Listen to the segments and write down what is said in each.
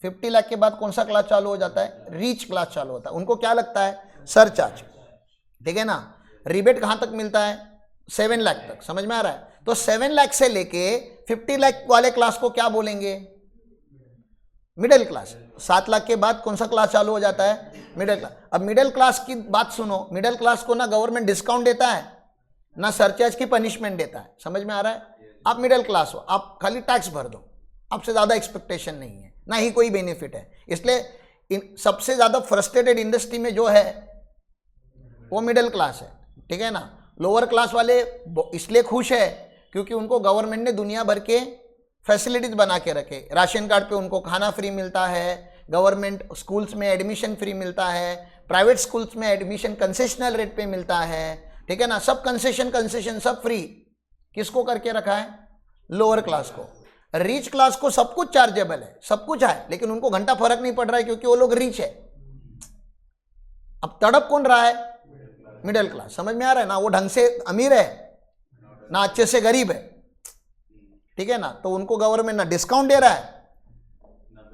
50 लाख के बाद कौन सा क्लास चालू हो जाता है? रीच क्लास चालू होता है। उनको क्या लगता है? सरचार्ज, ठीक है ना। रिबेट कहां तक मिलता है? 7 लाख तक, समझ में आ रहा है? तो 7 लाख से लेके 50 लाख वाले क्लास को क्या बोलेंगे? Middle class. 7 लाख के बाद कौन सा क्लास चालू हो जाता है? Middle class. अब मिडिल क्लास की बात सुनो, मिडिल क्लास को ना गवर्नमेंट डिस्काउंट देता है ना सरचार्ज की पनिशमेंट देता है, समझ में आ रहा है? आप मिडिल क्लास हो, आप खाली टैक्स भर दो, आपसे ज्यादा एक्सपेक्टेशन नहीं है, ना ही कोई बेनिफिट है। इसलिए सबसे ज्यादा फ्रस्ट्रेटेड इंडस्ट्री में जो है वो मिडिल क्लास है, ठीक है ना। लोअर क्लास वाले इसलिए खुश है क्योंकि उनको गवर्नमेंट ने दुनिया भर के फैसिलिटीज बना के रखे। राशन कार्ड पे उनको खाना फ्री मिलता है, गवर्नमेंट स्कूल्स में एडमिशन फ्री मिलता है, प्राइवेट स्कूल्स में एडमिशन कंसेशनल रेट पे मिलता है, ठीक है ना। सब कंसेशन सब फ्री। किसको करके रखा है? लोअर क्लास को। रिच क्लास को सब कुछ चार्जेबल है, सब कुछ है, लेकिन उनको घंटा फर्क नहीं पड़ रहा है क्योंकि वो लोग रिच है। अब तड़प कौन रहा है? Middle class. समझ में आ रहा है ना? वो ढंग से अमीर है ना अच्छे से गरीब है, ठीक है ना। तो उनको गवर्नमेंट ना डिस्काउंट दे रहा है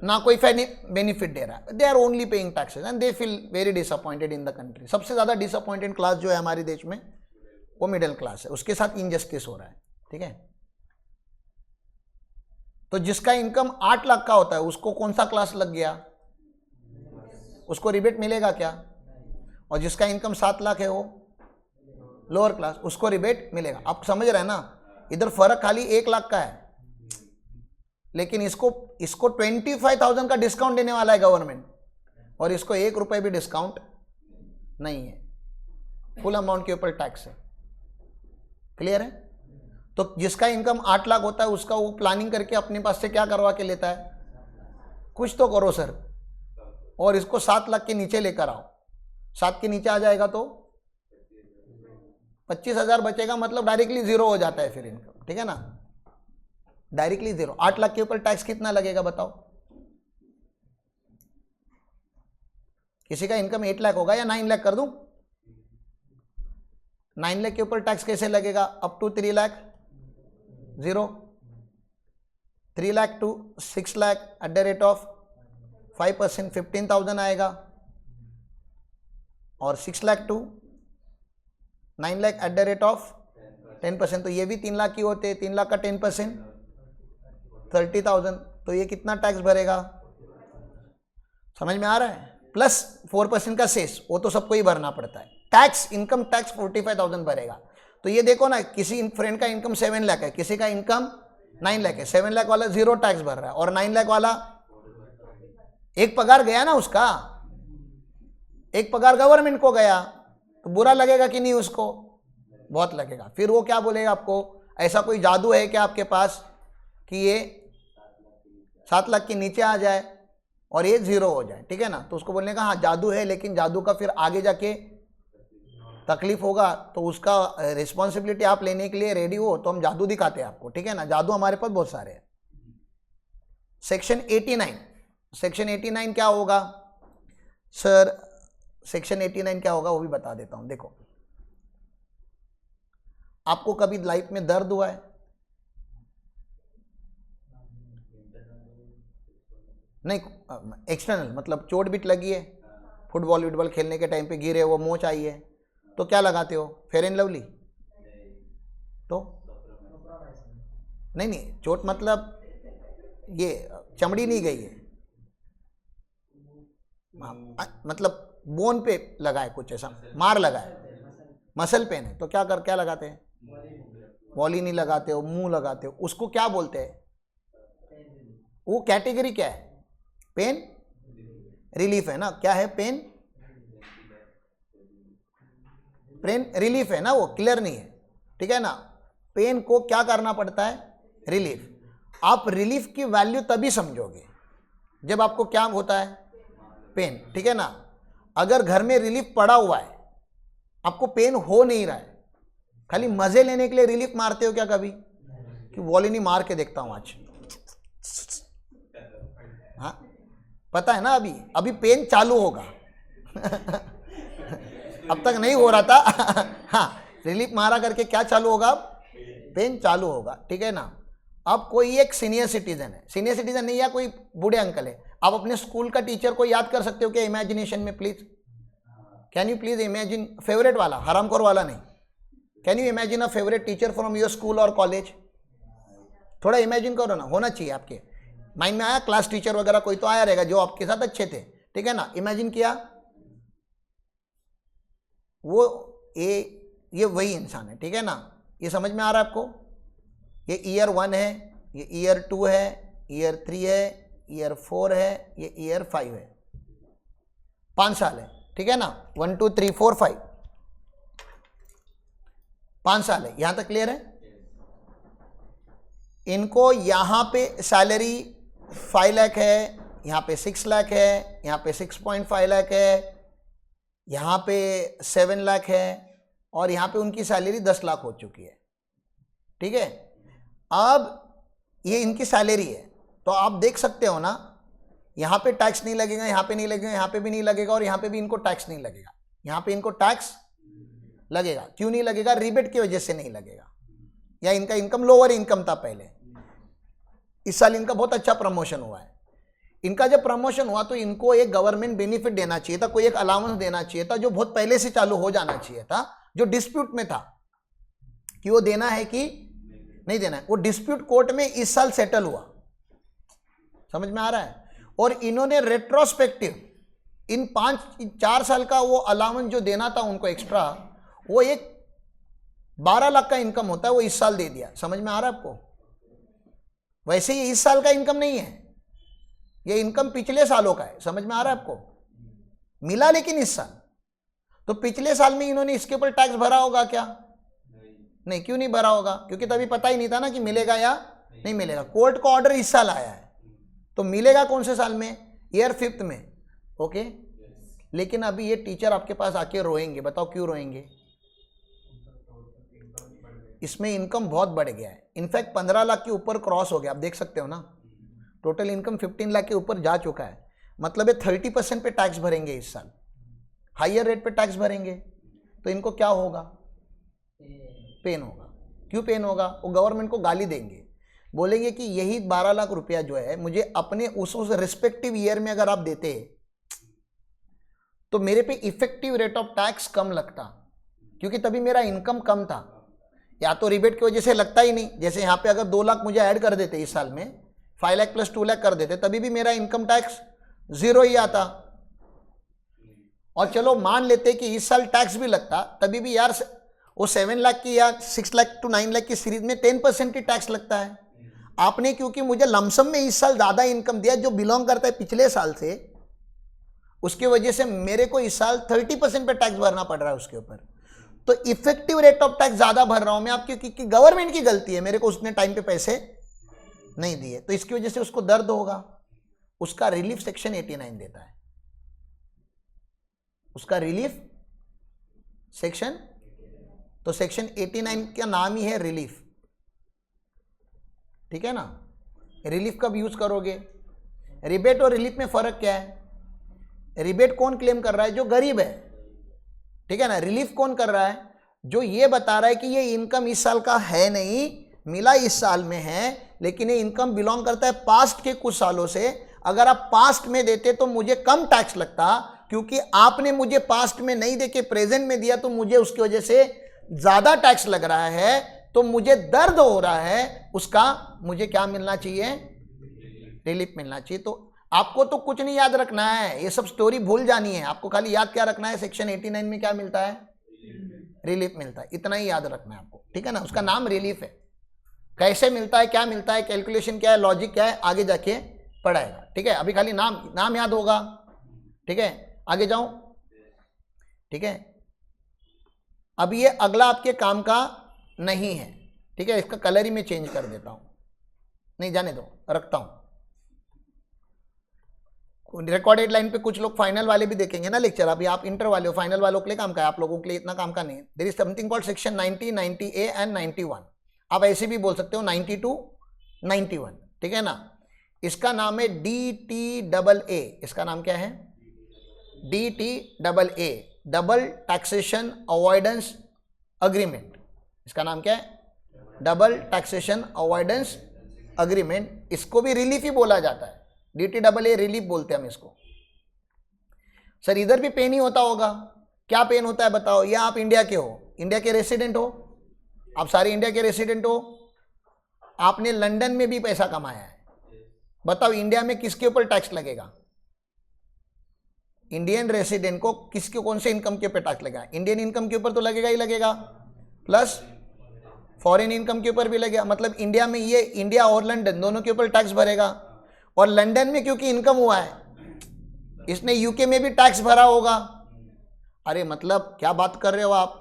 ना कोई बेनिफिट दे रहा है। They are only paying taxes and they feel very disappointed in the country. सबसे ज्यादा डिसअपॉइंटेड क्लास जो है हमारे देश में वो मिडिल क्लास है। उसके साथ इनजस्टिस हो रहा है, ठीक है। तो जिसका इनकम 8 लाख का होता है उसको कौन सा क्लास लग गया? उसको रिबेट मिलेगा क्या? और जिसका इनकम 7 लाख है वो लोअर क्लास, उसको रिबेट मिलेगा। आप समझ रहे हैं ना? इधर फर्क खाली 1 लाख का है, लेकिन इसको 25,000 का डिस्काउंट देने वाला है गवर्नमेंट, और इसको 1 रुपए भी डिस्काउंट नहीं है। फुल अमाउंट के ऊपर टैक्स है। क्लियर है? तो जिसका इनकम 8 लाख होता है उसका वो प्लानिंग करके अपने पास से क्या करवा के लेता है? कुछ तो करो सर, और इसको 7 लाख के नीचे लेकर आओ। 7 के नीचे आ जाएगा तो 25,000 बचेगा, मतलब डायरेक्टली जीरो हो जाता है फिर इनकम, ठीक है ना। Directly zero. 8 लाख के ऊपर टैक्स कितना लगेगा बताओ? किसी का इनकम 8 लाख होगा या 9 लाख कर दूं? 9 लाख के ऊपर टैक्स कैसे लगेगा? Up to 3 lakh zero, 3 lakh to 6 lakh at the rate of 5% 15,000 आएगा, और 6 lakh to 9 lakh at the rate of 10%। तो ये भी 3 लाख की होते हैं। 3 लाख का 10% 30,000। तो ये कितना टैक्स भरेगा? समझ में आ रहा है? प्लस 4% का सेस, वो तो सबको ही भरना पड़ता है। टैक्स, इनकम टैक्स 45,000 भरेगा। तो ये देखो ना, किसी फ्रेंड का इनकम 7 लाख है, किसी का इनकम 9 लाख है। 7 लाख वाला जीरो टैक्स भर रहा है, और 9 लाख वाला एक पगार गया ना उसका, एक पगार गवर्नमेंट को गया, तो बुरा लगेगा कि नहीं उसको? बहुत लगेगा। फिर वो क्या बोलेगा आपको? ऐसा कोई जादू है क्या आपके पास कि ये 7 लाख के नीचे आ जाए और ये जीरो हो जाए, ठीक है ना। तो उसको बोलने का हाँ जादू है, लेकिन जादू का फिर आगे जाके तकलीफ होगा, तो उसका रिस्पॉन्सिबिलिटी आप लेने के लिए रेडी हो तो हम जादू दिखाते हैं आपको, ठीक है ना। जादू हमारे पास बहुत सारे हैं। सेक्शन 89, सेक्शन 89 क्या होगा सर? सेक्शन 89 क्या होगा वो भी बता देता हूं। देखो, आपको कभी लाइफ में दर्द हुआ है? नहीं, एक्सटर्नल मतलब चोट बीट लगी है, फुटबॉल वुटबॉल खेलने के टाइम पे गिरे, वो मोच आई है, तो क्या लगाते हो? Fair and lovely. तो नहीं, चोट मतलब ये चमड़ी नहीं गई है, मतलब बोन पे लगा है, कुछ ऐसा मार लगा है, मसल पेन है, तो क्या लगाते हैं? वॉली नहीं लगाते हो, मुंह लगाते हो, उसको क्या बोलते हैं? वो कैटेगरी क्या है? पेन रिलीफ है ना। क्या है? पेन रिलीफ है ना, वो क्लियर नहीं है, ठीक है ना। पेन को क्या करना पड़ता है? रिलीफ। आप रिलीफ की वैल्यू तभी समझोगे जब आपको क्या होता है? पेन, ठीक है ना। अगर घर में रिलीफ पड़ा हुआ है, आपको पेन हो नहीं रहा है, खाली मजे लेने के लिए रिलीफ मारते हो क्या कभी? कि वॉली नहीं मार के देखता हूं आज, हाँ पता है ना, अभी पेन चालू होगा अब तक नहीं हो रहा था हाँ, रिलीफ मारा करके क्या चालू होगा? पेन चालू होगा, ठीक है ना। अब कोई एक सीनियर सिटीजन है, सीनियर सिटीजन नहीं या कोई बूढ़े अंकल है, आप अपने स्कूल का टीचर को याद कर सकते हो क्या इमेजिनेशन में? Please can you please imagine, favourite वाला, हरामखोर वाला नहीं। Can you imagine a favourite teacher from your school और कॉलेज? थोड़ा इमेजिन करो ना, होना चाहिए आपके माइंड में। आया क्लास टीचर वगैरह कोई तो आया रहेगा जो आपके साथ अच्छे थे, ठीक है ना? इमेजिन किया, वो ये वही इंसान है, ठीक है ना? ये समझ में आ रहा है आपको? ये ईयर 1 है, ये ईयर 2 है, ईयर 3 है, ईयर 4 है, ये ईयर 5 है। 5 साल है, ठीक है ना? 1 2 3 4 5, 5 साल है। यहां तक क्लियर है? इनको यहां पे सैलरी 5 लाख है, यहां पे 6 लाख है, यहां पे 6.5 लाख है, यहां पे 7 लाख है, और यहां पे उनकी सैलरी 10 लाख हो चुकी है, ठीक है? अब ये इनकी सैलरी है, तो आप देख सकते हो ना, यहां पे टैक्स नहीं लगेगा, यहां पे नहीं लगेगा, यहां पे भी नहीं लगेगा, और यहां पे भी इनको टैक्स नहीं लगेगा। यहां पे इनको टैक्स लगेगा। क्यों नहीं लगेगा? रिबेट की वजह से नहीं लगेगा, या इनका इनकम लोअर इनकम था पहले। इस साल इनका बहुत अच्छा प्रमोशन हुआ है। इनका जब प्रमोशन हुआ तो इनको एक गवर्नमेंट बेनिफिट देना चाहिए था, कोई एक अलाउंस देना चाहिए था, जो बहुत पहले से चालू हो जाना चाहिए था, जो डिस्प्यूट में था कि वो देना है कि नहीं देना है। वो डिस्प्यूट कोर्ट में इस साल सेटल हुआ, समझ में आ रहा है? और इन्होंने रेट्रोस्पेक्टिव इन 4 साल का वो अलाउंस जो देना था उनको एक्स्ट्रा, वो एक 12 लाख का इनकम होता है, वो इस साल दे दिया। समझ में आ रहा है आपको? वैसे ये इस साल का इनकम नहीं है, ये इनकम पिछले सालों का है। समझ में आ रहा है आपको? मिला लेकिन इस साल। तो पिछले साल में इन्होंने इसके ऊपर टैक्स भरा होगा क्या? नहीं। क्यों नहीं भरा होगा? क्योंकि तभी पता ही नहीं था ना कि मिलेगा या नहीं मिलेगा। कोर्ट का ऑर्डर इस साल आया है, तो मिलेगा कौन से साल में? ईयर 5th में, ओके? लेकिन अभी ये टीचर आपके पास आके रोएंगे। बताओ क्यों रोएंगे? इसमें इनकम बहुत बढ़ गया है। इनफैक्ट 15 लाख के ऊपर क्रॉस हो गया, आप देख सकते हो ना। टोटल इनकम 15 लाख के ऊपर जा चुका है। मतलब ये 30% पे टैक्स भरेंगे इस साल, हाइयर रेट पे टैक्स भरेंगे। तो इनको क्या होगा? पेन होगा। क्यों पेन होगा? वो गवर्नमेंट को गाली देंगे, बोलेंगे कि यही 12 लाख रुपया जो है मुझे अपने उस रिस्पेक्टिव ईयर में अगर आप देते तो मेरे पे इफेक्टिव रेट ऑफ टैक्स कम लगता, क्योंकि तभी मेरा इनकम कम था। या तो रिबेट की वजह से लगता ही नहीं, जैसे यहाँ पे अगर 2 लाख मुझे ऐड कर देते इस साल में, 5 लाख प्लस 2 लाख कर देते, तभी भी मेरा इनकम टैक्स 0 ही आता। और चलो मान लेते कि इस साल टैक्स भी लगता, तभी भी यार वो 7 लाख की या 6 लाख टू 9 लाख की सीरीज में 10% ही टैक्स लगता है। आपने क्योंकि मुझे लमसम में इस साल ज्यादा इनकम दिया जो बिलोंग करता है पिछले साल से, उसकी वजह से मेरे को इस साल 30% पे टैक्स भरना पड़ रहा है उसके ऊपर। तो इफेक्टिव रेट ऑफ टैक्स ज्यादा भर रहा हूं मैं आपकी, क्योंकि गवर्नमेंट की गलती है, मेरे को उसने टाइम पे पैसे नहीं दिए, तो इसकी वजह से उसको दर्द होगा। उसका रिलीफ सेक्शन 89 देता है, उसका रिलीफ सेक्शन। तो सेक्शन 89 का नाम ही है रिलीफ, ठीक है ना? रिलीफ कब यूज करोगे? रिबेट और रिलीफ में फर्क क्या है? रिबेट कौन क्लेम कर रहा है? जो गरीब है, ठीक है ना? रिलीफ कौन कर रहा है? जो ये बता रहा है कि ये इनकम इस साल का है नहीं, मिला इस साल में है, लेकिन ये इनकम बिलोंग करता है पास्ट के कुछ सालों से। अगर आप पास्ट में देते तो मुझे कम टैक्स लगता, क्योंकि आपने मुझे पास्ट में नहीं देके प्रेजेंट में दिया, तो मुझे उसकी वजह से ज्यादा टैक्स लग रहा है, तो मुझे दर्द हो रहा है, उसका मुझे क्या मिलना चाहिए? रिलीफ मिलना चाहिए। तो आपको तो कुछ नहीं याद रखना है, ये सब स्टोरी भूल जानी है। आपको खाली याद क्या रखना है? सेक्शन 89 में क्या मिलता है? रिलीफ मिलता है, इतना ही याद रखना है आपको, ठीक है ना? उसका नाम रिलीफ है। कैसे मिलता है, क्या मिलता है, कैलकुलेशन क्या है, लॉजिक क्या है, आगे जाके पढ़ाएगा, ठीक है? अभी खाली नाम याद होगा, ठीक है? आगे जाऊं, ठीक है? अब ये अगला आपके काम का नहीं है, ठीक है? इसका कलर ही मैं चेंज कर देता हूं, नहीं जाने दो, रखता हूं। रिकॉर्डेड लाइन पे कुछ लोग फाइनल वाले भी देखेंगे ना लेक्चर। अभी आप इंटर वाले हो, फाइनल वालों के लिए काम का है, आप लोगों के लिए इतना काम का नहीं है। There is something called section 90, 90A and 91। आप ऐसे भी बोल सकते हो 92, 91, ठीक है ना? इसका नाम है DTAA। इसका नाम क्या है? DTAA, double taxation avoidance agreement. इसका नाम क्या है? Double taxation avoidance agreement. इसको भी रिलीफ ही बोला जाता है, DTAA रिलीफ बोलते हैं हम इसको। सर इधर भी पेन ही होता होगा, क्या पेन होता है बताओ? या आप इंडिया के हो, इंडिया के रेसिडेंट हो, आप सारे इंडिया के रेसिडेंट हो, आपने लंदन में भी पैसा कमाया है, बताओ इंडिया में किसके ऊपर टैक्स लगेगा? इंडियन रेसिडेंट को किसके कौन से इनकम के ऊपर टैक्स लगेगा? इंडियन इनकम के ऊपर तो लगेगा ही लगेगा, प्लस फॉरेन इनकम के ऊपर भी लगेगा। मतलब इंडिया में ये इंडिया और लंदन दोनों के ऊपर टैक्स भरेगा। और लंदन में क्योंकि इनकम हुआ है, इसने यूके में भी टैक्स भरा होगा। अरे मतलब क्या बात कर रहे हो आप?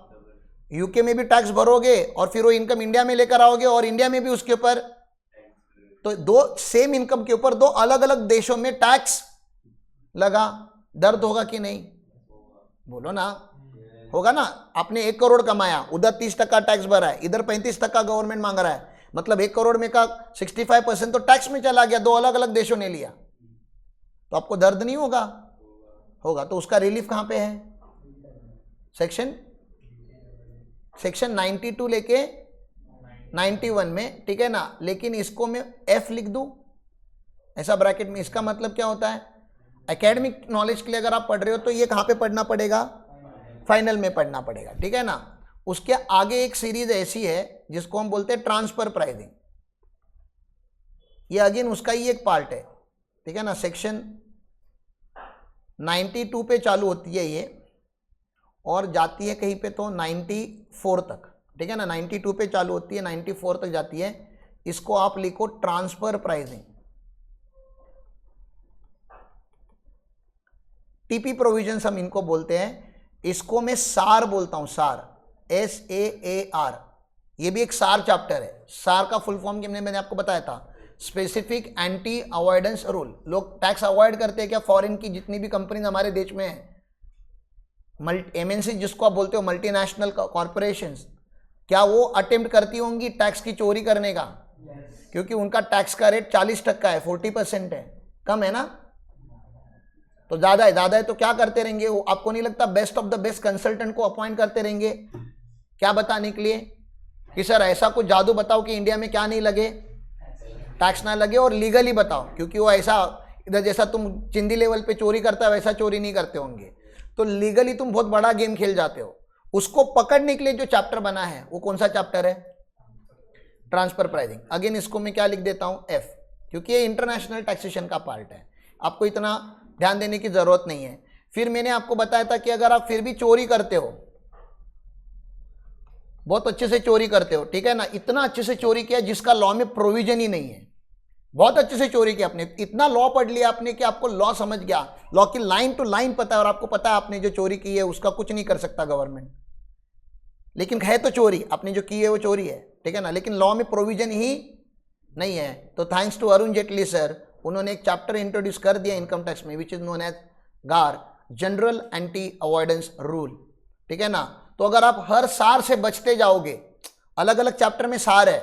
यूके में भी टैक्स भरोगे और फिर वो इनकम इंडिया में लेकर आओगे और इंडिया में भी उसके ऊपर, तो दो सेम इनकम के ऊपर दो अलग अलग देशों में टैक्स लगा। दर्द होगा कि नहीं? बोलो ना, होगा ना। आपने 1 करोड़ कमाया, उधर 30% टैक्स भरा है, इधर 35% गवर्नमेंट मांग रहा है, मतलब 1 करोड़ में का 65% तो टैक्स में चला गया, दो अलग अलग देशों ने लिया, तो आपको दर्द नहीं होगा? होगा। तो उसका रिलीफ कहां पे है? सेक्शन 92 लेके 91 में, ठीक है ना। लेकिन इसको मैं F लिख दूं ऐसा ब्रैकेट में, इसका मतलब क्या होता है? एकेडमिक नॉलेज के लिए अगर आप पढ़ रहे हो तो ये कहां पे पढ़ना पड़ेगा? फाइनल में पढ़ना पड़ेगा, ठीक है ना। उसके आगे एक सीरीज ऐसी है जिसको हम बोलते हैं ट्रांसफर प्राइसिंग, ये अगेन उसका ही एक पार्ट है, ठीक है ना। सेक्शन 92 पे चालू होती है ये और जाती है कहीं पे तो 94 तक, ठीक है ना। 92 पे चालू होती है, 94 तक जाती है। इसको आप लिखो ट्रांसफर प्राइसिंग। टीपी प्रोविजंस हम इनको बोलते हैं। इसको मैं सार बोलता हूं, सार, SAAR। ये भी एक सार चैप्टर है। सार का फुल फॉर्म मैंने आपको बताया था, स्पेसिफिक एंटी अवॉइडेंस रूल। लोग टैक्स अवॉइड करते हैं क्या? फॉरेन की जितनी भी कंपनी हमारे देश में है, MNC जिसको आप बोलते हो, मल्टीनेशनल कॉर्पोरेशंस, क्या वो अटेम्प्ट करती होंगी टैक्स की चोरी करने का? क्योंकि उनका टैक्स का रेट 40% है, 40% है, कम है ना, तो ज्यादा है तो क्या करते रहेंगे वो? आपको नहीं लगता best of the best consultant को अपॉइंट करते रहेंगे क्या बताने के लिए कि सर ऐसा कुछ जादू बताओ कि इंडिया में क्या नहीं लगे, टैक्स ना लगे, और लीगली बताओ, क्योंकि वो ऐसा इधर जैसा तुम चिंदी लेवल पे चोरी करता है वैसा चोरी नहीं करते होंगे, तो लीगली तुम बहुत बड़ा गेम खेल जाते हो। उसको पकड़ने के लिए जो चैप्टर बना है वो कौन सा चैप्टर है? Transfer pricing. अगेन इसको मैं क्या लिख देता हूं? F, क्योंकि ये इंटरनेशनल टैक्सेशन का पार्ट है, आपको इतना ध्यान देने की जरूरत नहीं है। फिर मैंने आपको बताया था कि अगर आप फिर भी चोरी करते हो, बहुत अच्छे से चोरी करते हो, ठीक है ना, इतना अच्छे से चोरी किया जिसका लॉ में प्रोविजन ही नहीं है, बहुत अच्छे से चोरी किया आपने, इतना लॉ पढ़ लिया आपने कि आपको लॉ समझ गया, लॉ की लाइन टू लाइन पता है, और आपको पता है आपने जो चोरी की है उसका कुछ नहीं कर सकता गवर्नमेंट, लेकिन है तो चोरी, आपने जो की है वो चोरी है, ठीक है ना, लेकिन लॉ में प्रोविजन ही नहीं है। तो thanks to Arun Jaitley sir, उन्होंने एक चैप्टर इंट्रोड्यूस कर दिया इनकम टैक्स में, which is known as GAAR, general anti avoidance rule, ठीक है ना। तो अगर आप हर सार से बचते जाओगे, अलग अलग चैप्टर में सार है,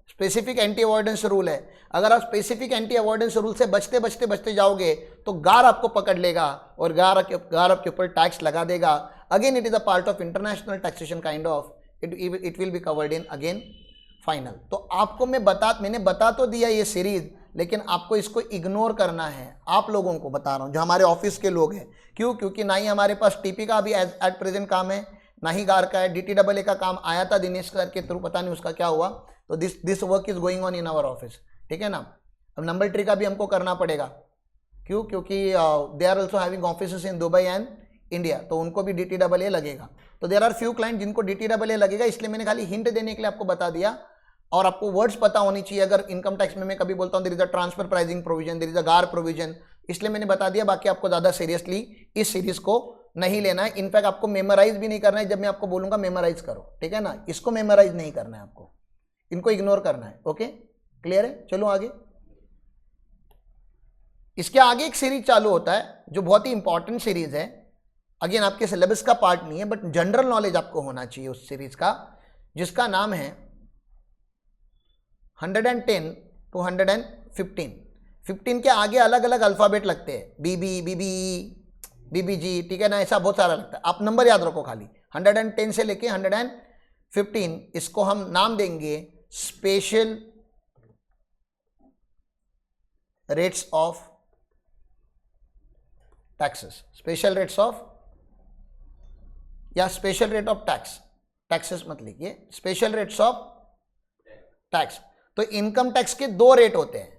स्पेसिफिक एंटी अवॉइडेंस रूल है, अगर आप स्पेसिफिक एंटी अवॉइडेंस रूल से बचते बचते बचते जाओगे तो गार आपको पकड़ लेगा और गार आपके ऊपर टैक्स लगा देगा। Again it is a part of international taxation kind of, it will be covered in again final. तो आपको मैंने बता तो दिया ये सीरीज, लेकिन आपको इसको इग्नोर करना है, आप लोगों को बता रहा हूं जो हमारे ऑफिस के लोग हैं। क्यों? क्योंकि ना ही हमारे पास टीपी का अभी एट प्रेजेंट काम है, ना ही गार का है। DTAA का काम आया था दिनेश सर के थ्रू, पता नहीं उसका क्या हुआ, तो this work is going on in our office, ठीक है ना। अब नंबर ट्री का भी हमको करना पड़ेगा, क्यों? क्योंकि they are also having offices in Dubai and India, तो उनको भी DTAA लगेगा। तो देर आर फ्यू क्लाइंट जिनको DTAA लगेगा, इसलिए मैंने खाली हिंट देने के लिए आपको बता दिया, और आपको वर्ड्स पता होनी चाहिए। अगर इनकम टैक्स में मैं कभी बोलता हूँ there is a transfer pricing provision, there is a GAAR provision, इसलिए मैंने बता दिया। बाकी आपको ज्यादा सीरियसली इस सीरीज को नहीं लेना है, इनफैक्ट आपको मेमोराइज भी नहीं करना है। जब मैं आपको बोलूंगा मेमोराइज करो, ठीक है ना, इसको मेमोराइज नहीं करना है आपको, इनको इग्नोर करना है। ओके, क्लियर है? चलो आगे। इसके आगे एक सीरीज चालू होता है जो बहुत ही इंपॉर्टेंट सीरीज है, अगेन आपके सिलेबस का पार्ट नहीं है, बट जनरल नॉलेज आपको होना चाहिए उस सीरीज का, जिसका नाम है 110 to 115। 15 के आगे अलग अलग अल्फाबेट लगते हैं, BB, BBE, BBG, ठीक है ना, ऐसा बहुत सारा लगता है। आप नंबर याद रखो खाली, 110 से लेके 115, इसको हम नाम देंगे special rates of taxes, special rates of या special rate of tax, taxes मत लिखिए, स्पेशल रेट्स ऑफ टैक्स। तो इनकम टैक्स के दो रेट होते हैं,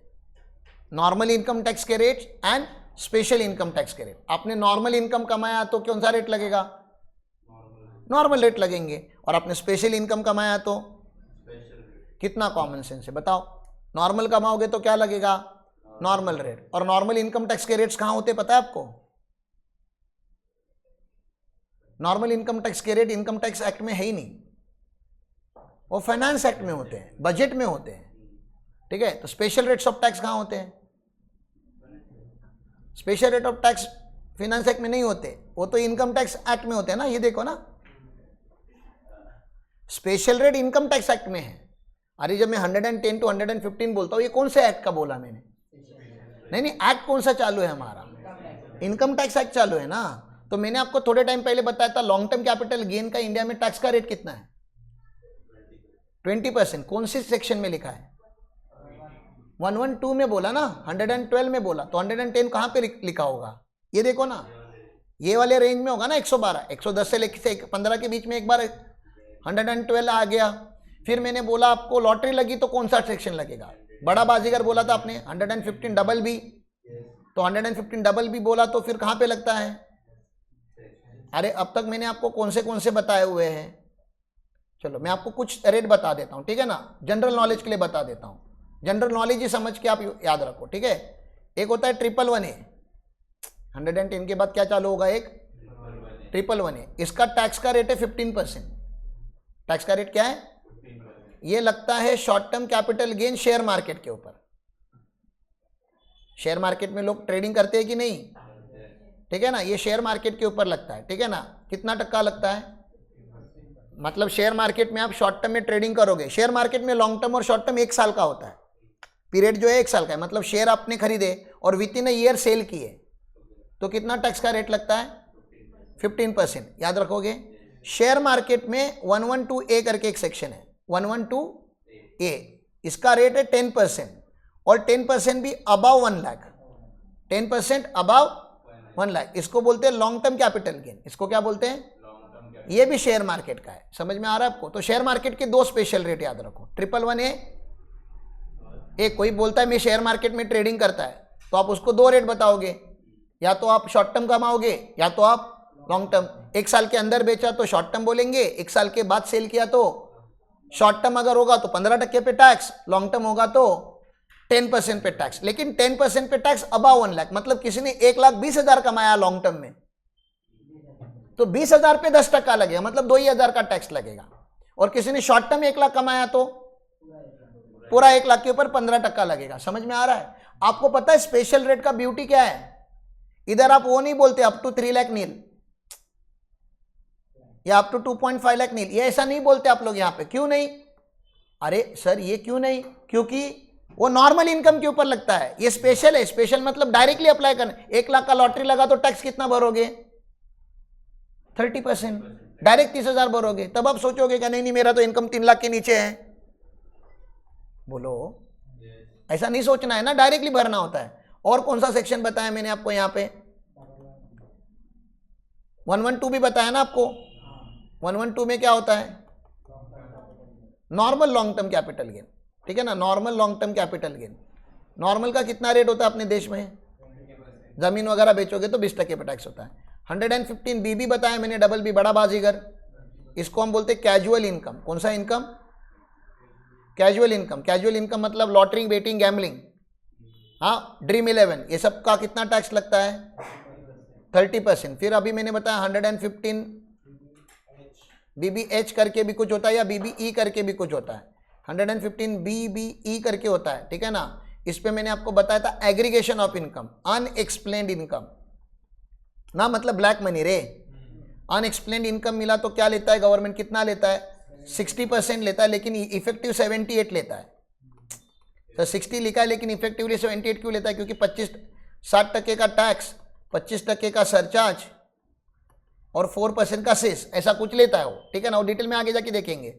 नॉर्मल इनकम टैक्स के rate and special income tax के रेट। आपने नॉर्मल इनकम कमाया तो कौन सा रेट लगेगा? नॉर्मल रेट लगेंगे। और आपने स्पेशल इनकम कमाया तो कितना कॉमन सेंस है बताओ? नॉर्मल कमाओगे तो क्या लगेगा? Normal rate. और नॉर्मल इनकम टैक्स के रेट्स कहां होते पता है आपको? नॉर्मल इनकम टैक्स के रेट इनकम टैक्स एक्ट में है ही नहीं, वो फाइनेंस एक्ट में होते हैं, बजट में होते हैं, ठीक है। तो स्पेशल रेट्स ऑफ टैक्स कहां होते हैं? Special rate of tax finance act में नहीं होते, वो तो इनकम टैक्स एक्ट में होते हैं ना। ये देखो ना, special rate income tax act में है। अरे जब मैं 110 to 115 बोलता हूं, ये कौन से एक्ट का बोला मैंने? नहीं, एक्ट कौन सा चालू है हमारा? इनकम टैक्स एक्ट चालू है ना। तो मैंने आपको थोड़े टाइम पहले बताया था लॉन्ग टर्म कैपिटल गेन का इंडिया में टैक्स का रेट कितना है? 20%। कौन सी सेक्शन में लिखा है? 112 में बोला ना, 112 में बोला, तो 110 कहां पे लिखा होगा? ये देखो ना, ये वाले रेंज में होगा ना, 112, 110 से लेकर 15 के बीच में एक बार 112 आ गया। फिर मैंने बोला आपको लॉटरी लगी तो कौन सा सेक्शन लगेगा? बड़ा बाजीगर बोला था आपने, 115 डबल बी, तो 115 डबल बी बोला तो फिर कहां पे लगता है? अरे अब तक मैंने आपको कौन से बताए हुए हैं? चलो मैं आपको कुछ रेट बता देता हूं, ठीक है ना, जनरल नॉलेज के लिए बता देता हूं। जनरल नॉलेज ही समझ के आप याद रखो, ठीक है। एक होता है 111A, 110 के बाद क्या चालू होगा? एक 111A। इसका टैक्स का रेट है 15%। टैक्स का रेट क्या है? ये लगता है short term capital gain share market के ऊपर। शेयर मार्केट में लोग ट्रेडिंग करते हैं कि नहीं? ठीक है ना, ये शेयर मार्केट के ऊपर लगता है, ठीक है ना। कितना टक्का लगता है? मतलब शेयर मार्केट में आप शॉर्ट टर्म में ट्रेडिंग करोगे, शेयर मार्केट में लॉन्ग टर्म और शॉर्ट टर्म 1 साल का होता है, पीरियड जो है 1 साल का है। मतलब शेयर आपने खरीदे और with in a year cell किए, तो कितना टैक्स का रेट लगता है? 15%। याद रखोगे। शेयर मार्केट में 112A करके एक सेक्शन है, 112A, इसका रेट है 10%, और 10% भी अबाव 1 लाख, 10% अबाव 1 लाख, इसको बोलते हैं लॉन्ग टर्म कैपिटल गेन। इसको क्या बोलते हैं? ये भी शेयर मार्केट का है। समझ में आ रहा है आपको? तो शेयर मार्केट के दो स्पेशल रेट याद रखो, 111A। एक कोई बोलता है मैं शेयर मार्केट में ट्रेडिंग करता है, तो आप उसको दो रेट बताओगे, या तो आप शॉर्ट टर्म कमाओगे या तो आप लॉन्ग टर्म। 1 साल के अंदर बेचा तो शॉर्ट टर्म बोलेंगे, 1 साल के बाद सेल किया तो शॉर्ट टर्म अगर होगा तो 15% पे टैक्स, लॉन्ग टर्म होगा तो 10% पे टैक्स। लेकिन 10% पे टैक्स अबाव 1 लाख, मतलब किसी ने 1,20,000 कमाया लॉन्ग टर्म में, तो 20,000 पे 10% लगेगा, मतलब 2,000 का टैक्स लगेगा। और किसी ने शॉर्ट टर्म 1 लाख कमाया तो पूरा 1 लाख के ऊपर 15% लगेगा। समझ में आ रहा है? आपको पता है स्पेशल रेट का ब्यूटी क्या है? इधर आप वो नहीं बोलते अप टू 3 लाख नील या अप टू 2.5 लाख नील, ये ऐसा नहीं बोलते आप लोग यहाँ पे। क्यों नहीं? अरे सर ये क्यों नहीं? क्योंकि वो नॉर्मल इनकम के ऊपर लगता है, ये स्पेशल है। स्पेशल मतलब डायरेक्टली अप्लाई करना। 1 लाख का लॉटरी लगा तो टैक्स कितना भरोगे? 30%, डायरेक्ट 30,000 भरोगे। तब आप सोचोगे कि नहीं मेरा तो इनकम 3 लाख के नीचे है। बोलो, ऐसा नहीं सोचना है ना, डायरेक्टली भरना होता है। और कौन सा सेक्शन बताया मैंने आपको? यहाँ पे 112 भी बताया ना आपको। 112 में क्या होता है? Normal long term capital gain, ठीक है ना, normal long term capital gain. Normal का कितना रेट होता है अपने देश में? जमीन वगैरह बेचोगे तो 20% पे टैक्स होता है। 115 BB बताया मैंने, डबल बी, बड़ा बाजीगर। इसको हम बोलते हैं कैजुअल इनकम। कौन सा income? Casual income. Casual income मतलब लॉटरी, बेटिंग, गैम्बलिंग, हाँ, ड्रीम 11, ये सब का कितना टैक्स लगता है? 30%। फिर अभी मैंने बताया 115 BBH करके भी कुछ होता है, या BBE करके भी कुछ होता है। 115 BBE करके होता है, ठीक है ना। इस पे मैंने आपको बताया था aggregation of income, unexplained income ना, मतलब ब्लैक मनी रे। अनएक्सप्लेन्ड इनकम मिला तो क्या लेता है गवर्नमेंट? कितना लेता है? 60% लेता है, लेकिन इफेक्टिव 78 लेता है। तो 60 लिखा है लेकिन इफेक्टिवली 78 क्यों लेता है? क्योंकि 60% का टैक्स, 25% का सरचार्ज और 4% का सेस, ऐसा कुछ लेता है वो, ठीक है ना। वो डिटेल में आगे जाके देखेंगे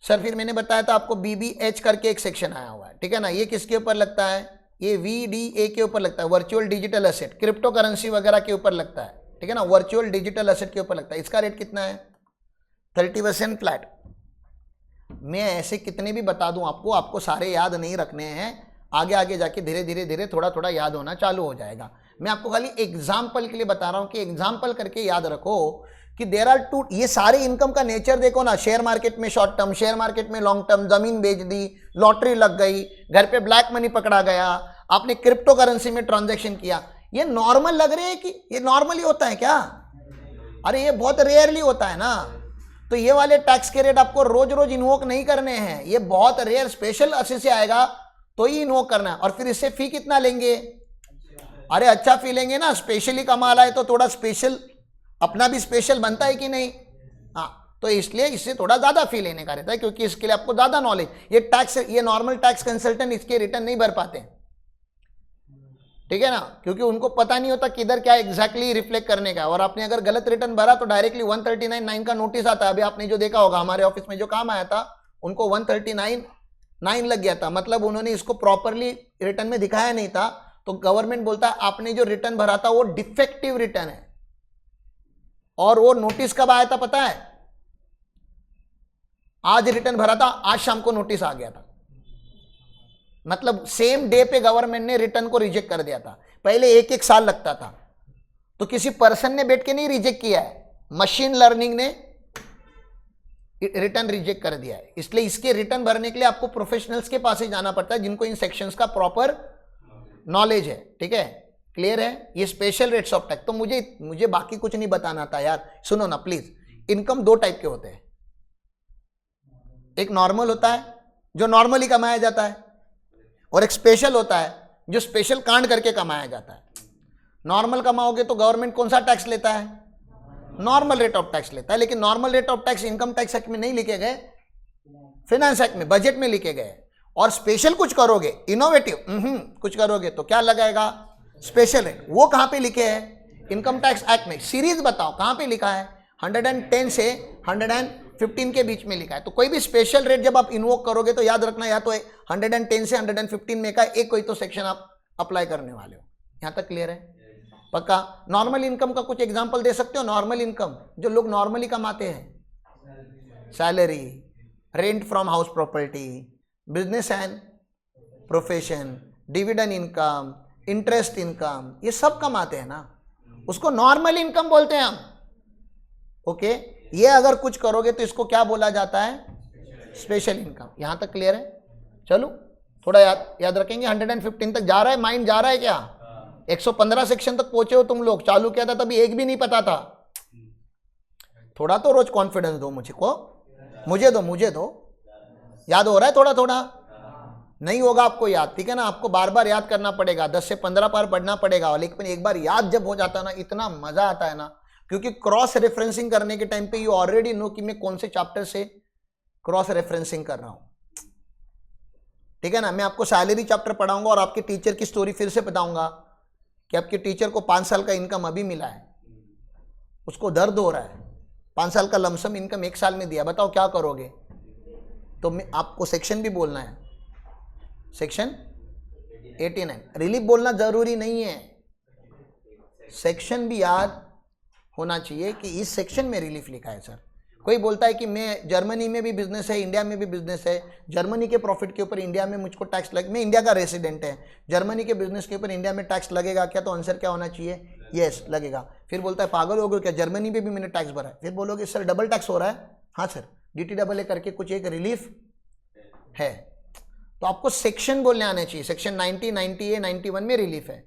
सर। फिर मैंने बताया था आपको BBH करके एक सेक्शन आया हुआ है, ठीक है ना। ये किसके ऊपर लगता है? ये VDA के ऊपर लगता है, virtual digital asset, crypto currency वगैरह के ऊपर लगता है, ठीक है ना, वर्चुअल डिजिटल एसेट के ऊपर लगता है। इसका रेट कितना है? 30% फ्लैट। मैं ऐसे कितने भी बता दूं आपको, आपको सारे याद नहीं रखने हैं, आगे आगे जाके धीरे धीरे धीरे थोड़ा थोड़ा याद होना चालू हो जाएगा। मैं आपको खाली एग्जाम्पल के लिए बता रहा हूं कि एग्जाम्पल करके याद रखो कि देयर आर टू, ये सारे इनकम का नेचर देखो ना, शेयर मार्केट में शॉर्ट टर्म, शेयर मार्केट में लॉन्ग टर्म, जमीन बेच दी, लॉटरी लग गई, घर पे ब्लैक मनी पकड़ा गया, आपने क्रिप्टो करेंसी में ट्रांजैक्शन किया, ये नॉर्मल लग रहे हैं कि ये नॉर्मली होता है क्या? अरे ये बहुत रेयरली होता है ना। तो ये वाले टैक्स के रेट आपको रोज रोज इन्वोक नहीं करने हैं, ये बहुत रेयर स्पेशल अच्छे से आएगा तो ही इन्वोक करना है। और फिर इससे फी कितना लेंगे? अरे अच्छा फी लेंगे ना, स्पेशली कमाल है तो थोड़ा स्पेशल अपना भी स्पेशल बनता है कि नहीं? हाँ, तो इसलिए इससे थोड़ा ज्यादा फी लेने का रहता है, क्योंकि इसके लिए आपको ज्यादा नॉलेज, ये टैक्स, ये नॉर्मल टैक्स कंसल्टेंट इसके रिटर्न नहीं भर पाते, ठीक है ना, क्योंकि उनको पता नहीं होता किधर क्या एग्जैक्टली रिफ्लेक्ट करने का। और आपने अगर गलत रिटर्न भरा तो डायरेक्टली 139(9) का नोटिस आता है। अभी आपने जो देखा होगा हमारे ऑफिस में जो काम आया था, उनको 139(9) लग गया था, मतलब उन्होंने इसको प्रॉपरली रिटर्न में दिखाया नहीं था। तो गवर्नमेंट बोलता है आपने जो रिटर्न भरा था वो डिफेक्टिव रिटर्न है। और वो नोटिस कब आया था पता है? आज रिटर्न भरा था, आज शाम को नोटिस आ गया था, मतलब सेम डे पे गवर्नमेंट ने रिटर्न को रिजेक्ट कर दिया था। पहले एक एक साल लगता था। तो किसी पर्सन ने बैठ के नहीं रिजेक्ट किया है, मशीन लर्निंग ने रिटर्न रिजेक्ट कर दिया है। इसलिए इसके रिटर्न भरने के लिए आपको प्रोफेशनल्स के पास ही जाना पड़ता है, जिनको इन सेक्शंस का प्रॉपर नॉलेज है, ठीक है, क्लियर है। ये स्पेशल रेट्स ऑफ टैक्स। तो मुझे बाकी कुछ नहीं बताना था यार, सुनो ना प्लीज। इनकम दो टाइप के होते हैं, एक नॉर्मल होता है जो नॉर्मली कमाया जाता है, और एक स्पेशल होता है जो स्पेशल कांड करके कमाया जाता है। नॉर्मल कमाओगे तो गवर्नमेंट कौन सा टैक्स लेता है? नॉर्मल रेट ऑफ टैक्स लेता है। लेकिन normal rate of tax income tax act में नहीं लिखे गए, फिनेंस एक्ट में, बजट में लिखे गए। और स्पेशल कुछ करोगे, इनोवेटिव कुछ करोगे तो क्या लगाएगा? Special rate. वो कहां पे लिखे हैं? इनकम टैक्स एक्ट में। सीरीज बताओ कहां पे लिखा है? 110 से 115 के बीच में लिखा है। तो कोई भी स्पेशल रेट जब आप इन्वोक करोगे तो याद रखना, या तो 110 से 115 में का एक कोई तो सेक्शन आप अप्लाई करने वाले हो। यहां तक क्लियर है? पक्का? नॉर्मल इनकम का कुछ एग्जांपल दे सकते हो? नॉर्मल इनकम जो लोग नॉर्मली कमाते हैं, salary, rent from house property, business and profession, dividend income, interest income, ये सब कमाते हैं ना, उसको नॉर्मल इनकम बोलते हैं हम। ओके, ये अगर कुछ करोगे तो इसको क्या बोला जाता है? Special income. यहां तक क्लियर है? चलो थोड़ा याद रखेंगे। 115 तक जा रहा है, माइंड जा रहा है क्या? 115 सेक्शन तक पहुंचे हो तुम लोग। चालू किया था तभी एक भी नहीं पता था। थोड़ा तो रोज कॉन्फिडेंस दो मुझे दो। याद हो रहा है थोड़ा थोड़ा? नहीं होगा आपको याद, ठीक है ना, आपको बार बार याद करना पड़ेगा, 10 से 15 बार पढ़ना पड़ेगा। लेकिन एक बार याद जब हो जाता है ना, इतना मजा आता है ना, क्योंकि क्रॉस रेफरेंसिंग करने के टाइम पे यू ऑलरेडी नो कि मैं कौन से चैप्टर से क्रॉस रेफरेंसिंग कर रहा हूं, ठीक है ना। मैं आपको सैलरी चैप्टर पढ़ाऊंगा और आपके टीचर की स्टोरी फिर से बताऊंगा कि आपके टीचर को 5 साल का इनकम अभी मिला है, उसको दर्द हो रहा है, 5 साल का लमसम इनकम 1 साल में दिया, बताओ क्या करोगे? तो मैं आपको सेक्शन भी बोलना है, सेक्शन 89। रिलीफ बोलना जरूरी नहीं है, सेक्शन भी याद होना चाहिए कि इस सेक्शन में रिलीफ लिखा है सर। कोई बोलता है कि मैं जर्मनी में भी बिजनेस है, इंडिया में भी बिजनेस है, जर्मनी के प्रॉफिट के ऊपर इंडिया में मुझको टैक्स लगे, मैं इंडिया का रेसिडेंट है, जर्मनी के बिजनेस के ऊपर इंडिया में टैक्स लगेगा क्या? तो आंसर क्या होना चाहिए? यस लगेगा। फिर बोलता है पागल हो गए क्या, जर्मनी में भी मैंने टैक्स भरा है? फिर बोलोगे सर डबल टैक्स हो रहा है। हाँ सर, DTAA करके कुछ एक रिलीफ है। तो आपको सेक्शन बोलने आने चाहिए। सेक्शन 90, 90A, 91 में रिलीफ है।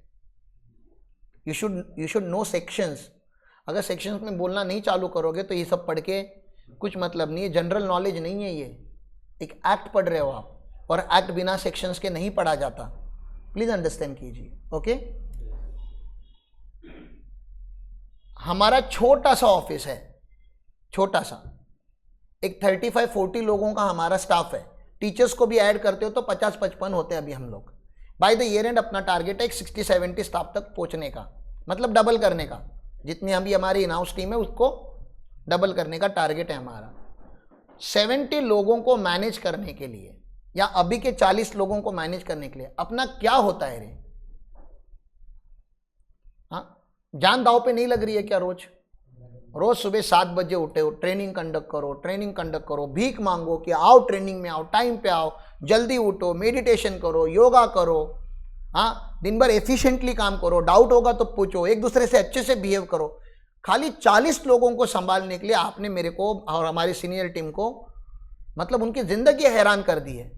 You should know sections. अगर सेक्शंस में बोलना नहीं चालू करोगे तो ये सब पढ़ के कुछ मतलब नहीं है, जनरल नॉलेज नहीं है, ये एक एक्ट पढ़ रहे हो आप, और एक्ट बिना सेक्शंस के नहीं पढ़ा जाता, प्लीज अंडरस्टैंड कीजिए। ओके, हमारा छोटा सा ऑफिस है, छोटा सा, एक 35-40 लोगों का हमारा स्टाफ है। टीचर्स को भी ऐड करते हो तो 50-55 होते हैं अभी हम लोग। बाय द ईयर एंड अपना टारगेट है 60-70 स्टाफ तक पहुंचने का, मतलब डबल करने का। जितनी अभी हमारी इन हाउस टीम है उसको डबल करने का टारगेट है हमारा। 70 लोगों को मैनेज करने के लिए या अभी के 40 लोगों को मैनेज करने के लिए अपना क्या होता है रे? हाँ, जान दाव पे नहीं लग रही है क्या? रोज सुबह 7 बजे उठे हो, ट्रेनिंग कंडक्ट करो, भीख मांगो कि आओ ट्रेनिंग में आओ, टाइम पे आओ, जल्दी उठो, मेडिटेशन करो, योगा करो, हाँ, दिन भर एफिशिएंटली काम करो, डाउट होगा तो पूछो, एक दूसरे से अच्छे से बिहेव करो। खाली 40 लोगों को संभालने के लिए आपने मेरे को और हमारी सीनियर टीम को मतलब उनकी जिंदगी हैरान कर दी है।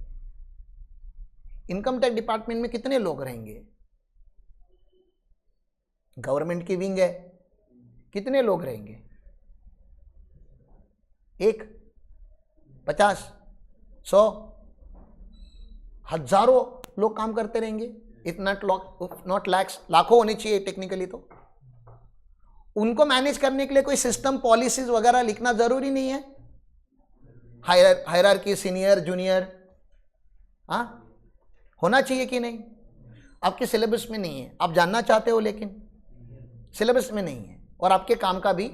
इनकम टैक्स डिपार्टमेंट में कितने लोग रहेंगे? गवर्नमेंट की विंग है, कितने लोग रहेंगे? 1, 50, 100, हजारों लोग काम करते रहेंगे। इतना नॉट लैक्स, लाखों होने चाहिए टेक्निकली। तो उनको मैनेज करने के लिए कोई सिस्टम पॉलिसीज वगैरह लिखना जरूरी नहीं है। हायरार्की, सीनियर जूनियर, हाँ, होना चाहिए कि नहीं? आपके सिलेबस में नहीं है, आप जानना चाहते हो लेकिन सिलेबस में नहीं है और आपके काम का भी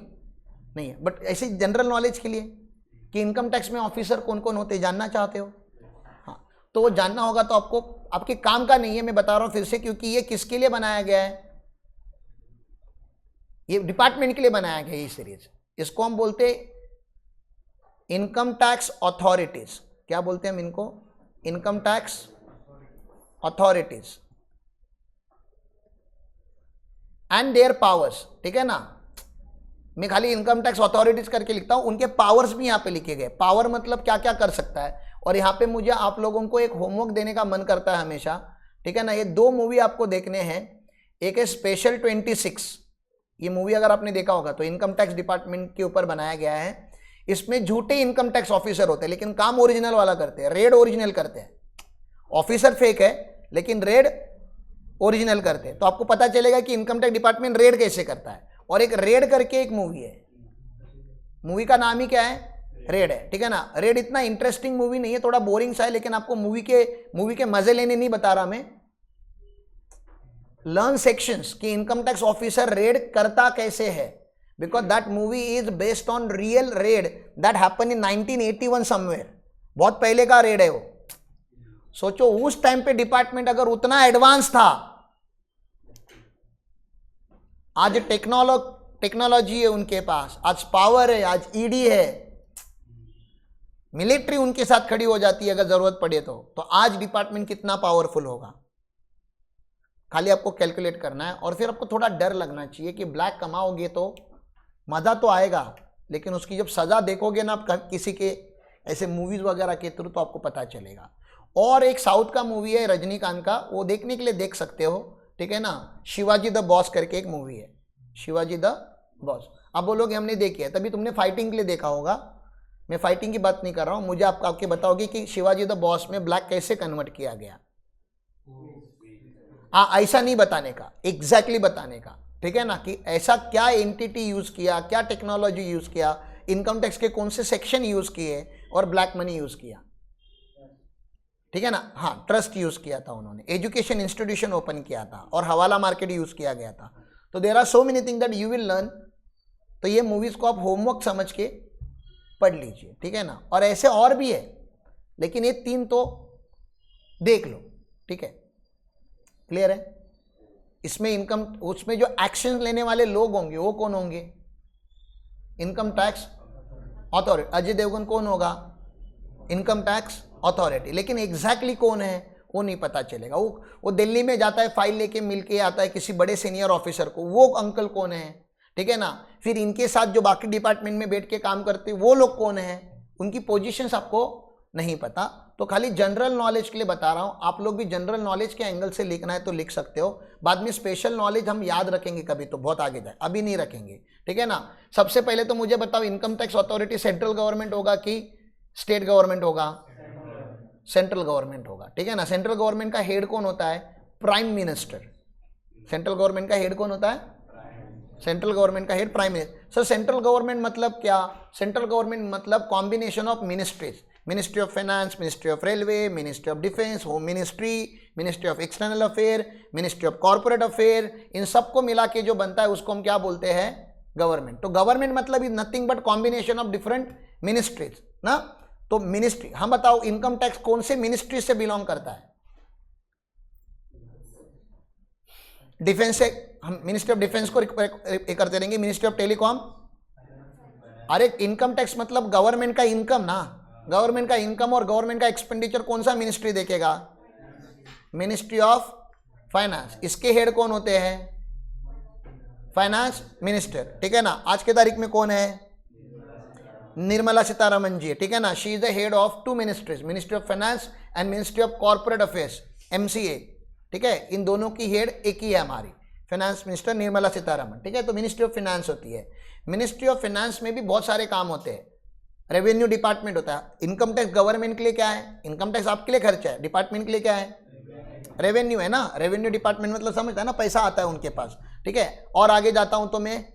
नहीं है। बट ऐसे जनरल नॉलेज के लिए कि इनकम टैक्स में ऑफिसर कौन कौन होते हैं जानना चाहते हो, हाँ, तो वो जानना होगा। तो आपको आपके काम का नहीं है, मैं बता रहा हूं फिर से, क्योंकि ये किसके लिए बनाया गया है? ये डिपार्टमेंट के लिए बनाया गया है ये सीरीज। इसको हम बोलते इनकम टैक्स अथॉरिटीज। क्या बोलते हैं हम इनको? Income tax authorities and there powers. ठीक है ना? मैं खाली इनकम टैक्स अथॉरिटीज करके लिखता हूं, उनके पावर्स भी यहां पे लिखे गए। पावर मतलब क्या क्या कर सकता है। और यहां पे मुझे आप लोगों को एक होमवर्क देने का मन करता है हमेशा। ठीक है ना? ये 2 मूवी आपको देखने हैं। एक है स्पेशल 26, ये मूवी अगर आपने देखा होगा तो इनकम टैक्स डिपार्टमेंट के ऊपर बनाया गया है। इसमें झूठे इनकम टैक्स ऑफिसर होते हैं लेकिन काम ओरिजिनल वाला करते हैं, रेड ओरिजिनल करते हैं। ऑफिसर फेक है लेकिन रेड ओरिजिनल करते हैं। तो आपको पता चलेगा कि इनकम टैक्स डिपार्टमेंट रेड कैसे करता है। और एक रेड करके एक मूवी है, मूवी का नाम ही क्या है? रेड है। ठीक है ना? रेड इतना इंटरेस्टिंग मूवी नहीं है, थोड़ा बोरिंग सा है, लेकिन आपको मूवी के मजे लेने नहीं बता रहा मैं। लर्न सेक्शंस कि इनकम टैक्स ऑफिसर रेड करता कैसे है, because that movie is based on real read that happen in 1981 somewhere. बहुत पहले का रेड है वो। सोचो उस टाइम पे डिपार्टमेंट अगर उतना एडवांस था। आज टेक्नोलॉजी है उनके पास, आज पावर है, आज ईडी है, मिलिट्री उनके साथ खड़ी हो जाती है अगर जरूरत पड़े तो आज डिपार्टमेंट कितना पावरफुल होगा। खाली आपको कैलकुलेट करना है और फिर आपको थोड़ा डर लगना चाहिए कि ब्लैक कमाओगे तो मजा तो आएगा, लेकिन उसकी जब सजा देखोगे ना आप किसी के ऐसे मूवीज वगैरह के थ्रू तो आपको पता चलेगा। और एक साउथ का मूवी है रजनीकांत का, वो देखने के लिए देख सकते हो। ठीक है ना? शिवाजी द बॉस करके एक मूवी है, शिवाजी द बॉस। अब बोलोगे हमने देखी है, तभी तुमने फाइटिंग के लिए देखा होगा। मैं फाइटिंग की बात नहीं कर रहा हूं, मुझे आपके बताओगे कि शिवाजी द बॉस में ब्लैक कैसे कन्वर्ट किया गया। ऐसा नहीं बताने का, एग्जैक्टली बताने का। ठीक है ना? कि ऐसा क्या एंटिटी यूज किया, क्या टेक्नोलॉजी यूज किया, इनकम टैक्स के कौन से सेक्शन यूज किए और ब्लैक मनी यूज किया। ठीक है ना? हाँ, ट्रस्ट यूज किया था उन्होंने, एजुकेशन इंस्टीट्यूशन ओपन किया था और हवाला मार्केट यूज किया गया था। तो there are so many thing that you will learn. तो ये मूवीज को आप होमवर्क समझ के पढ़ लीजिए। ठीक है ना? और ऐसे और भी है, लेकिन ये 3 तो देख लो। ठीक है? क्लियर है? इसमें उसमें जो एक्शन लेने वाले लोग होंगे वो कौन होंगे? Income tax authority. Ajay Devgan कौन होगा? Income tax authority. लेकिन एग्जैक्टली कौन है वो नहीं पता चलेगा। वो दिल्ली में जाता है, फाइल लेके मिल के आता है किसी बड़े सीनियर ऑफिसर को, वो अंकल कौन है। ठीक है ना? फिर इनके साथ जो बाकी डिपार्टमेंट में बैठ के काम करते वो लोग कौन है, उनकी पोजीशंस आपको नहीं पता। तो खाली जनरल नॉलेज के लिए बता रहा हूं। आप लोग भी जनरल नॉलेज के एंगल से लिखना है तो लिख सकते हो। बाद में स्पेशल नॉलेज हम याद रखेंगे कभी, तो बहुत आगे जाए, अभी नहीं रखेंगे। ठीक है ना? सबसे पहले तो मुझे बताओ, income tax authority central government होगा कि स्टेट गवर्नमेंट होगा? सेंट्रल गवर्नमेंट होगा। ठीक है ना? सेंट्रल गवर्नमेंट का हेड कौन होता है? Prime minister. सेंट्रल गवर्नमेंट का हेड कौन होता है? सेंट्रल गवर्नमेंट का head prime minister. Sir central government मतलब क्या? सेंट्रल गवर्नमेंट मतलब combination of ministries, ministry of finance, ministry of railway, ministry of defence, home ministry, ministry of external affair, ministry of corporate affair, इन सबको मिला के जो बनता है उसको हम क्या बोलते हैं? गवर्नमेंट। तो गवर्नमेंट मतलब is nothing but combination of different ministries ना। तो मिनिस्ट्री, हम बताओ इनकम टैक्स कौन से मिनिस्ट्री से बिलोंग करता है? डिफेंस से, हम मिनिस्ट्री ऑफ डिफेंस को करते रहेंगे, मिनिस्ट्री ऑफ टेलीकॉम। अरे इनकम टैक्स मतलब गवर्नमेंट का इनकम ना, गवर्नमेंट का इनकम और गवर्नमेंट का एक्सपेंडिचर कौन सा मिनिस्ट्री देखेगा? Ministry of finance. इसके हेड कौन होते हैं? फाइनेंस मिनिस्टर, ठीक है ना। आज के तारीख में कौन है? निर्मला सीतारमन जी, ठीक है ना। She is the head of 2 ministries, ministry of finance and ministry of corporate affairs, MCA, ठीक है। इन दोनों की हेड एक ही है हमारी, फाइनेंस मिनिस्टर निर्मला सीतारमन, ठीक है। तो मिनिस्ट्री ऑफ फाइनेंस होती है। मिनिस्ट्री ऑफ फाइनेंस में भी बहुत सारे काम होते हैं। रेवेन्यू डिपार्टमेंट होता है। इनकम टैक्स गवर्नमेंट के लिए क्या है? इनकम टैक्स आपके लिए खर्चा है, डिपार्टमेंट के लिए क्या है? रेवेन्यू है ना। रेवेन्यू डिपार्टमेंट मतलब समझता है ना, पैसा आता है उनके पास, ठीक है। और आगे जाता हूं तो मैं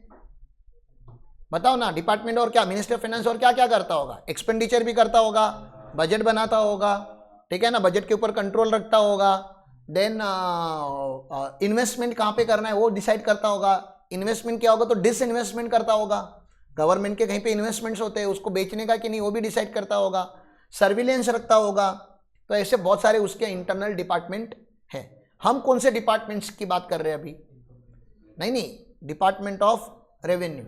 बताओ ना, डिपार्टमेंट और क्या, मिनिस्टर ऑफ फाइनेंस और क्या क्या करता होगा? एक्सपेंडिचर भी करता होगा, बजट बनाता होगा, ठीक है ना, बजट के ऊपर कंट्रोल रखता होगा। देन इन्वेस्टमेंट कहाँ पे करना है वो डिसाइड करता होगा। इन्वेस्टमेंट क्या होगा तो डिसइन्वेस्टमेंट करता होगा। गवर्नमेंट के कहीं पे इन्वेस्टमेंट्स होते हैं, उसको बेचने का कि नहीं वो भी डिसाइड करता होगा। सर्विलेंस रखता होगा। तो ऐसे बहुत सारे उसके इंटरनल डिपार्टमेंट हैं। हम कौन से डिपार्टमेंट्स की बात कर रहे हैं अभी? नहीं, डिपार्टमेंट ऑफ रेवेन्यू।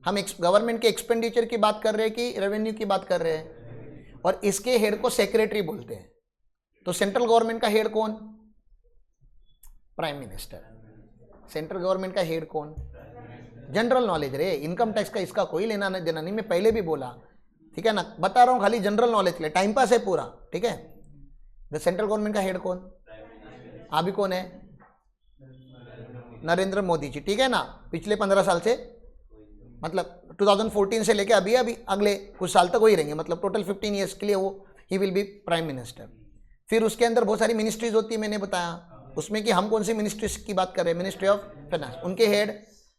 हम गवर्नमेंट के एक्सपेंडिचर की बात कर रहे हैं कि रेवेन्यू की बात कर रहे हैं? और इसके हेड को सेक्रेटरी बोलते हैं। तो सेंट्रल गवर्नमेंट का हेड कौन? Prime minister. सेंट्रल गवर्नमेंट का हेड कौन? जनरल नॉलेज रे, इनकम टैक्स का इसका कोई लेना देना नहीं, मैं पहले भी बोला, ठीक है ना। बता रहा हूं खाली जनरल नॉलेज के लिए, टाइम पास है पूरा, ठीक है। द सेंट्रल गवर्नमेंट का हेड कौन? अभी कौन है? नरेंद्र मोदी जी, ठीक है ना। पिछले 15 साल से, मतलब 2014 से लेके अभी अगले कुछ साल तक वही रहेंगे, मतलब टोटल 15 ईयर्स के लिए वो he will be prime minister. फिर उसके अंदर बहुत सारी मिनिस्ट्रीज होती है, मैंने बताया उसमें कि हम कौन सी मिनिस्ट्रीज की बात कर रहे हैं? मिनिस्ट्री ऑफ फाइनेंस, उनके हेड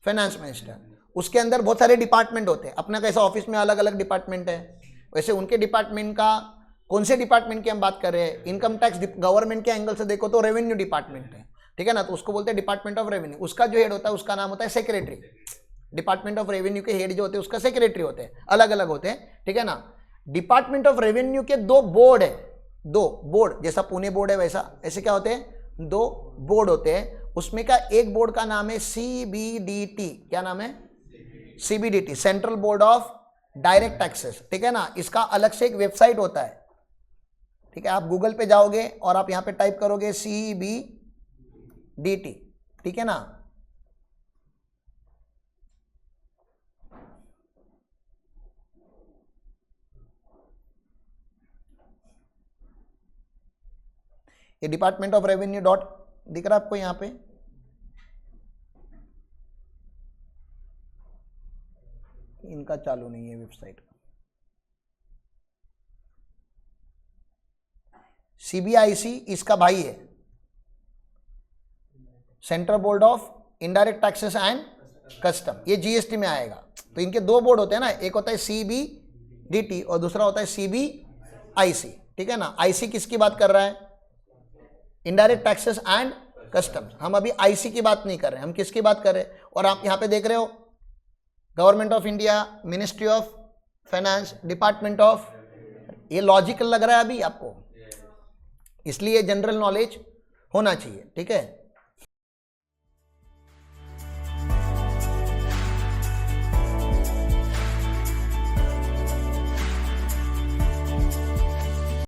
फाइनेंस मिनिस्टर। उसके अंदर बहुत सारे डिपार्टमेंट होते हैं। अपना कैसा ऑफिस में अलग अलग डिपार्टमेंट है, वैसे उनके डिपार्टमेंट का, कौन से डिपार्टमेंट की हम बात कर रहे हैं? इनकम टैक्स गवर्नमेंट के एंगल से देखो तो रेवेन्यू डिपार्टमेंट है, ठीक है ना। तो उसको बोलते हैं डिपार्टमेंट ऑफ रेवेन्यू। उसका जो हेड होता है उसका नाम होता है सेक्रेटरी। डिपार्टमेंट ऑफ रेवेन्यू के हेड जो होते हैं उसका सेक्रेटरी होते हैं, अलग अलग होते हैं, ठीक है ना। डिपार्टमेंट ऑफ रेवेन्यू के 2 बोर्ड है, 2 बोर्ड, जैसा पुणे बोर्ड है वैसा ऐसे क्या होते हैं? 2 बोर्ड होते हैं। उसमें का एक बोर्ड का नाम है CBDT। क्या नाम है? CBDT, central board of direct taxes, ठीक है ना। इसका अलग से एक वेबसाइट होता है, ठीक है। आप गूगल पे जाओगे और आप यहां पे टाइप करोगे CBDT, ठीक है ना। ये डिपार्टमेंट ऑफ रेवेन्यू डॉट दिख रहा है आपको यहां पे? इनका चालू नहीं है वेबसाइट। CBIC इसका भाई है, central board of indirect taxes and custom, ये GST में आएगा। तो इनके 2 बोर्ड होते हैं ना, एक होता है CBDT और दूसरा होता है CBIC, ठीक है ना। IC किसकी बात कर रहा है? Indirect taxes and customs. हम अभी IC की बात नहीं कर रहे हैं, हम किसकी बात कर रहे हैं? और आप यहां पे देख रहे हो government of India, ministry of finance, department of, ये लॉजिकल लग रहा है अभी आपको, इसलिए जनरल नॉलेज होना चाहिए, ठीक है।